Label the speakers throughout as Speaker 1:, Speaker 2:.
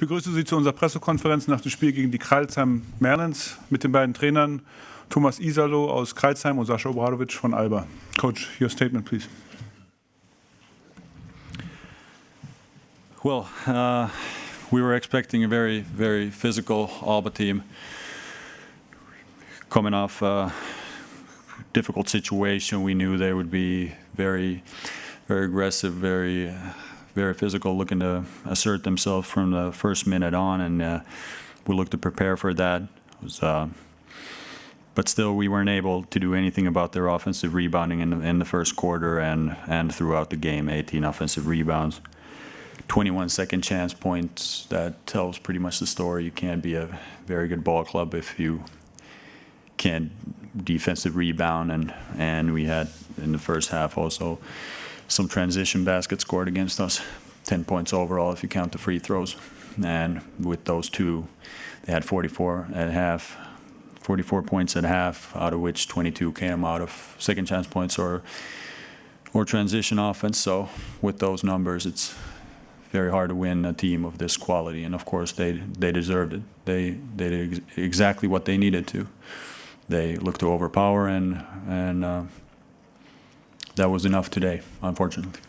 Speaker 1: begrüße Sie zu unserer Pressekonferenz nach dem Spiel gegen die Crailsheim Merlins mit den beiden Trainern Tuomas Iisalo aus Crailsheim und Sasa Obradovic von ALBA. Coach, your statement, please.
Speaker 2: Well, we were expecting a very, very physical ALBA team coming off a difficult situation. We knew they would be very, very aggressive, very physical, looking to assert themselves from the first minute on, and we looked to prepare for that. But still, we weren't able to do anything about their offensive rebounding in the first quarter and throughout the game. 18 offensive rebounds, 21 second chance points. That tells pretty much the story. You can't be a very good ball club if you can't defensive rebound, and we had in the first half also some transition baskets scored against us, 10 points overall if you count the free throws. And with those two, they had 44 points at half, out of which 22 came out of second chance points or transition offense. So with those numbers, it's very hard to win a team of this quality. And of course, they deserved it. They did exactly what they needed to. They looked to overpower, and that was enough today, unfortunately.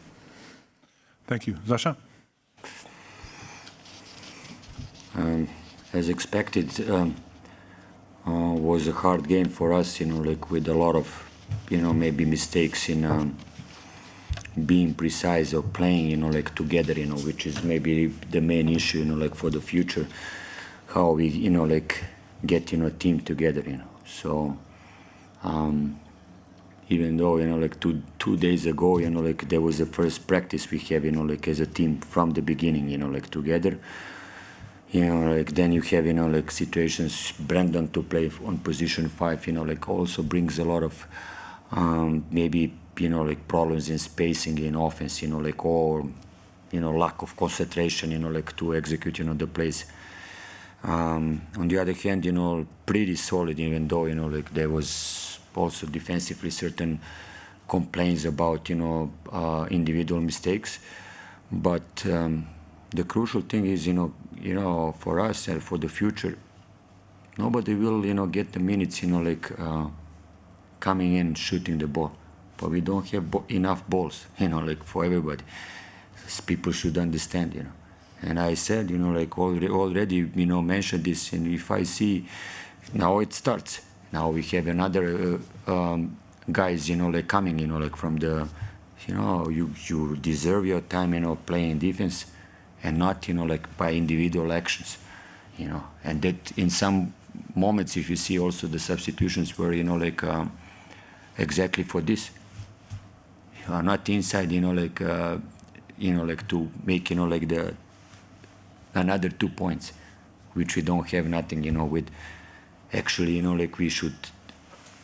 Speaker 1: Thank you. Sasha?
Speaker 3: As expected, was a hard game for us, like with a lot of, maybe mistakes in being precise or playing, like together, which is maybe the main issue, like for the future, how we, like get, team together, So, even though, like two days ago, like there was the first practice we have, like as a team from the beginning, like together. Like then you have, like situations, Brandon to play on position 5, like also brings a lot of maybe, like problems in spacing in offense, like or, lack of concentration, like to execute, the plays. On the other hand, pretty solid, even though, like there was also defensively certain complaints about, individual mistakes. But the crucial thing is, for us and for the future, nobody will, get the minutes, like coming in, shooting the ball. But we don't have enough balls, like for everybody. People should understand, And I said, like already, mentioned this, and if I see, now it starts. Now we have another guys, like coming, like from the, you deserve your time, playing defense, and not, like by individual actions, And that in some moments, if you see also the substitutions were, like exactly for this. You are not inside, like, like to make, like the another 2 points, which we don't have nothing, with. Actually, like we should,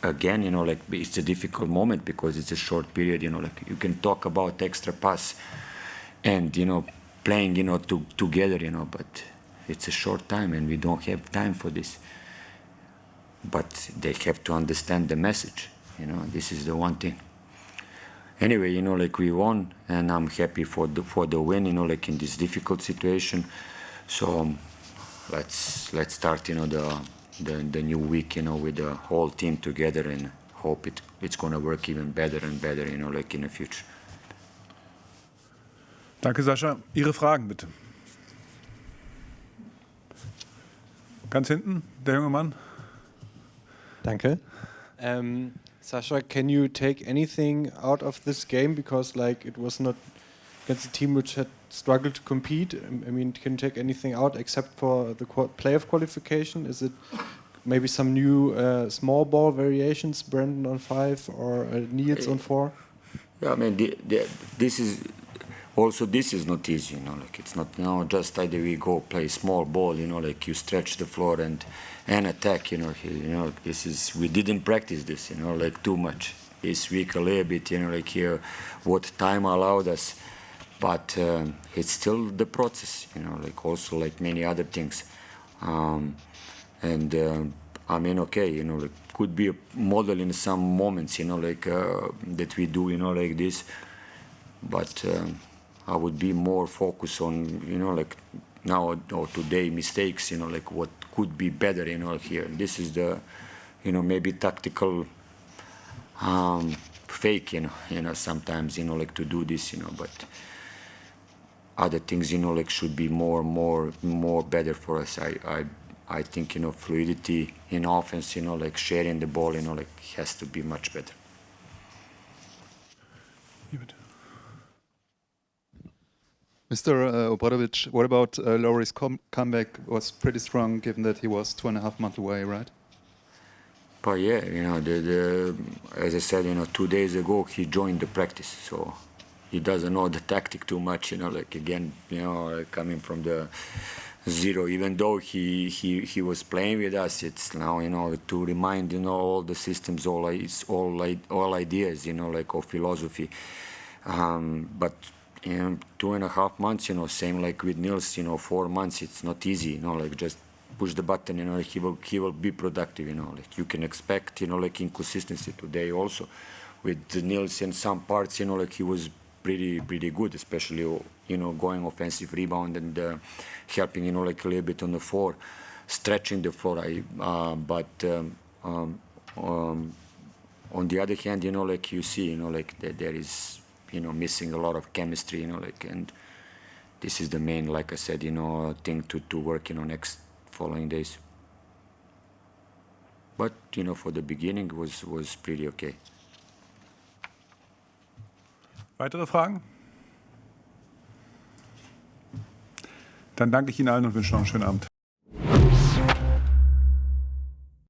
Speaker 3: again, like it's a difficult moment because it's a short period, like you can talk about extra pass and, playing, together, but it's a short time and we don't have time for this. But they have to understand the message, this is the one thing. Anyway, like we won, and I'm happy for the win, like in this difficult situation. So let's start, the new week, with the whole team together, and hope it's going to work even better and better, like in the future.
Speaker 1: Danke, Sascha. Ihre Fragen, bitte. Ganz hinten, der junge Mann.
Speaker 4: Danke. Sasha, can you take anything out of this game? Because like it was not against a team which had struggled to compete. I mean, can you take anything out except for the playoff qualification? Is it maybe some new small ball variations, Brandon on 5 or Niels on 4?
Speaker 3: Yeah, I mean, this is also not easy, like it's not just either we go play small ball, like you stretch the floor and attack, this is, we didn't practice this, like too much. This week a little bit, like here, what time allowed us, but it's still the process, like also like many other things. I mean, okay, like could be a model in some moments, like that we do, like this, but I would be more focused on, like now or today mistakes, like what could be better, here. This is the, maybe tactical fake, sometimes, like to do this, but other things, like should be more better for us. I think, fluidity in offense, like sharing the ball, like has to be much better.
Speaker 5: Mr. Obradovic, what about Lauri's comeback? Was pretty strong, given that he was 2.5 months away, right?
Speaker 3: But yeah, as I said, 2 days ago he joined the practice, so he doesn't know the tactic too much. Like again, coming from the zero, even though he was playing with us, it's now to remind all the systems, all ideas, like of philosophy. But 2.5 months, same like with Nils, 4 months, it's not easy, like just push the button, he will be productive, like you can expect, like inconsistency today also. With Nils in some parts, like he was pretty good, especially, going offensive rebound and helping, like a little bit on the floor, stretching the floor. But on the other hand, like you see, like there is, missing a lot of chemistry, like, and this is the main, like I said, thing to work, next following days. But, for the beginning was pretty okay.
Speaker 1: Weitere Fragen? Dann danke ich Ihnen allen und wünsche noch einen schönen Abend.